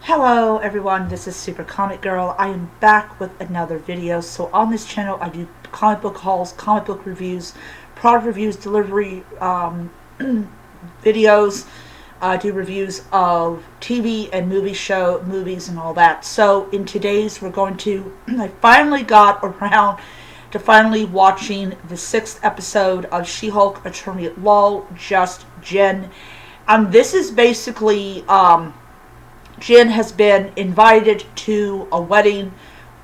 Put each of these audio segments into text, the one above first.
Hello everyone, this is Super Comic Girl. I am back with another video. So on this channel I do comic book hauls, comic book reviews, product reviews, delivery videos. I do reviews of TV and movies and all that. So in today's I finally got around to finally watching the 6th episode of She-Hulk Attorney at Law, Just Jen. This is basically Jen has been invited to a wedding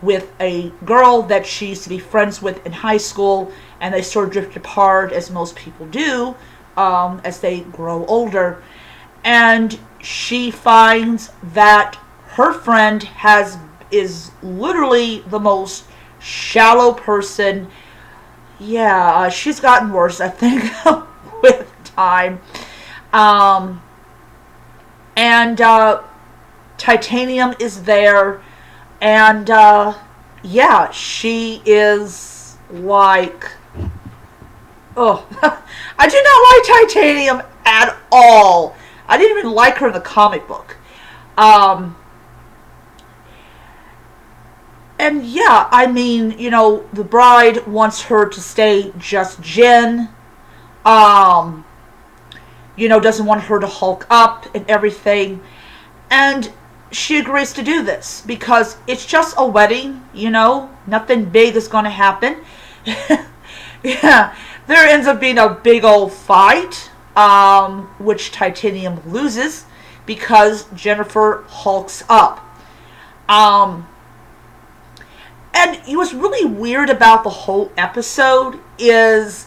with a girl that she used to be friends with in high school, and they sort of drift apart, as most people do, as they grow older. And she finds that her friend is literally the most shallow person. Yeah, she's gotten worse, I think, with time. Titanium is there, and yeah, she is like, oh, I do not like Titanium at all. I didn't even like her in the comic book. And yeah, I mean, the bride wants her to stay just Jen. Doesn't want her to hulk up and everything. And she agrees to do this because it's just a wedding, nothing big is going to happen. Yeah, there ends up being a big old fight, which Titanium loses because Jennifer hulks up. And what's really weird about the whole episode is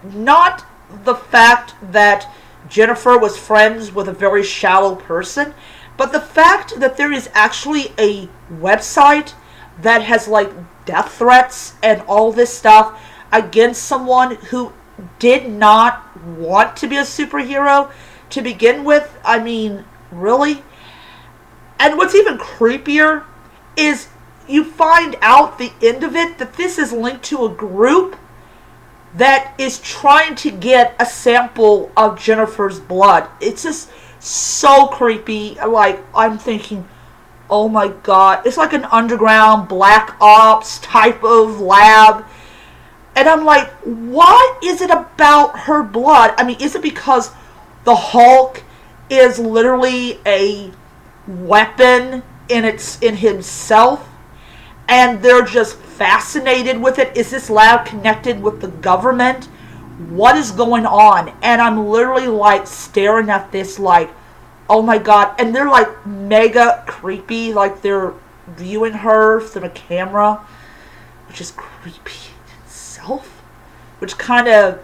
not the fact that Jennifer was friends with a very shallow person, but the fact that there is actually a website that has like death threats and all this stuff against someone who did not want to be a superhero to begin with. I mean, really? And what's even creepier is you find out the end of it that this is linked to a group that is trying to get a sample of Jennifer's blood. It's just so creepy. Like, I'm thinking, oh my god, it's like an underground black ops type of lab. And I'm like, what is it about her blood? I mean, is it because the Hulk is literally a weapon in himself, and they're just fascinated with it? Is this lab connected with the government? What is going on? And I'm literally like staring at this like, oh my god. And they're like mega creepy, like they're viewing her through a camera, which is creepy in itself, which kind of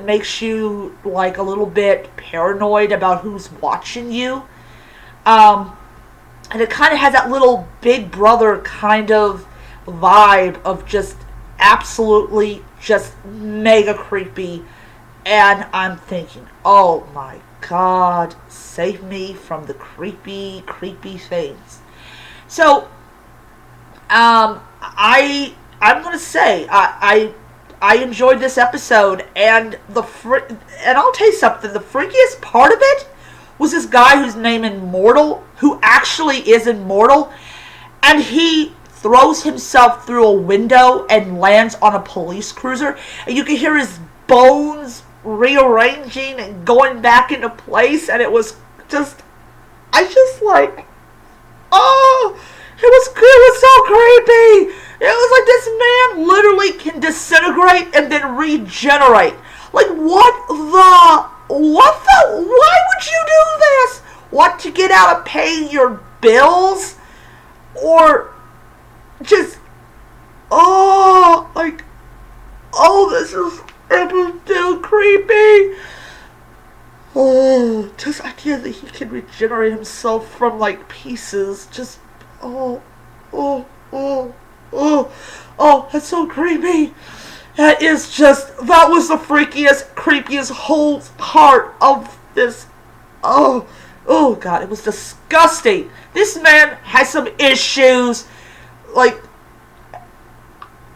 makes you like a little bit paranoid about who's watching you. And it kind of has that little Big Brother kind of vibe of just absolutely just mega creepy. And I'm thinking, oh my god, save me from the creepy things. So I'm gonna say I enjoyed this episode, and and I'll tell you something, the freakiest part of it was this guy who's named Immortal, who actually is immortal, and he throws himself through a window and lands on a police cruiser, and you can hear his bones rearranging and going back into place, and it was just, like, oh, it was so creepy. It was like this man literally can disintegrate and then regenerate. Like, why would you do this? What, to get out of paying your bills? Or just, it was too creepy. Oh, just the idea that he can regenerate himself from like pieces. Just, that's so creepy. That was the freakiest, creepiest whole part of this. Oh god, it was disgusting. This man has some issues. Like,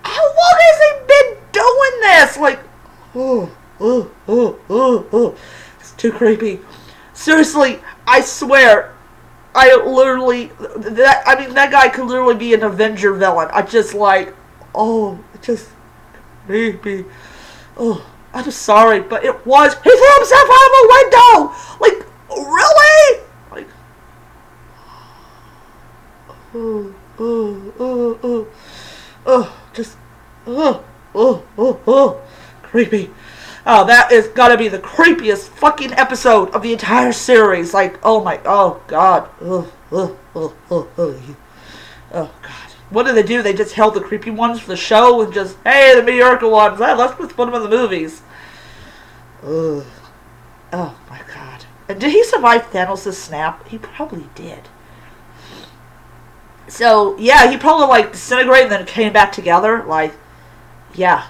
how long has he been doing this? Like, it's too creepy. Seriously, I swear, I literally, that guy could literally be an Avenger villain. I just like, oh, it just made me, oh, I'm just sorry, but it was, he threw himself out of a window! Like, really? Like, just, creepy. Oh, that is gotta be the creepiest fucking episode of the entire series. Like, oh my, oh god. Oh god. What did they do? They just held the creepy ones for the show and just, hey, the mediocre ones, let's put them in the movies. Oh my god. And did he survive Thanos' snap? He probably did. So, yeah, he probably, like, disintegrated and then came back together. Like, yeah.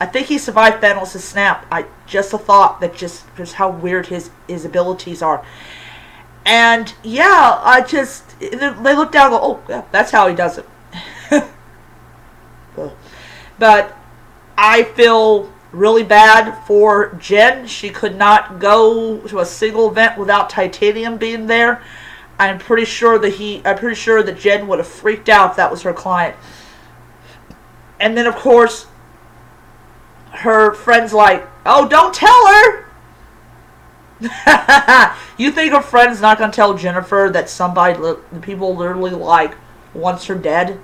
I think he survived Thanos' snap. Just a thought that just how weird his abilities are. And yeah, they look down and go, oh yeah, that's how he does it. But I feel really bad for Jen. She could not go to a single event without Titanium being there. I'm pretty sure that Jen would have freaked out if that was her client. And then of course her friend's like, oh, don't tell her. You think her friend's not going to tell Jennifer that the people literally like wants her dead?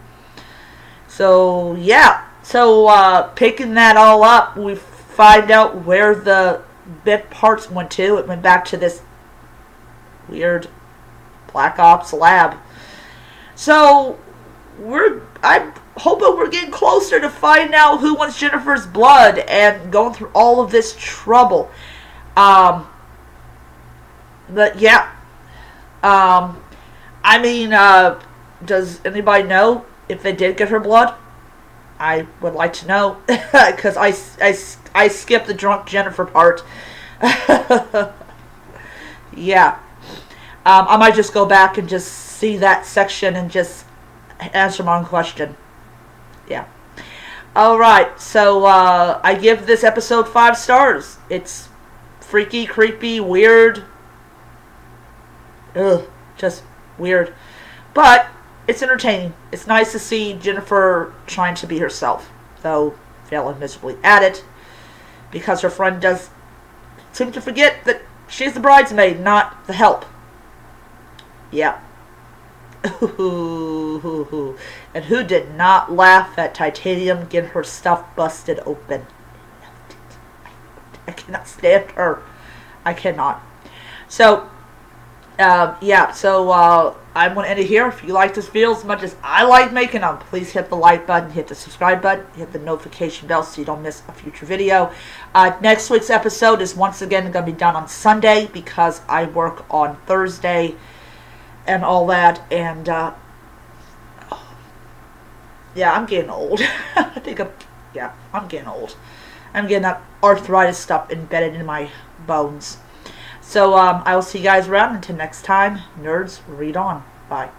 So yeah, so picking that all up, we find out where the bit parts went to. It went back to this weird Black Ops lab. So I'm hoping we're getting closer to find out who wants Jennifer's blood and going through all of this trouble. But yeah. Does anybody know if they did get her blood? I would like to know, because I skipped the drunk Jennifer part. Yeah. I might just go back and just see that section and just answer my own question. Yeah. Alright, so I give this episode 5 stars. It's freaky, creepy, weird. Ugh, just weird. But it's entertaining. It's nice to see Jennifer trying to be herself, though failing miserably at it, because her friend does seem to forget that she's the bridesmaid, not the help. Yeah. And who did not laugh at Titanium getting her stuff busted open? I cannot stand her. I cannot. So, yeah, so I'm going to end it here. If you like this video as much as I like making them, please hit the like button, hit the subscribe button, hit the notification bell so you don't miss a future video. Next week's episode is once again going to be done on Sunday because I work on Thursday and all that, and yeah, I'm getting old. I'm getting old. I'm getting that arthritis stuff embedded in my bones. So I will see you guys around. Until next time, nerds, read on. Bye.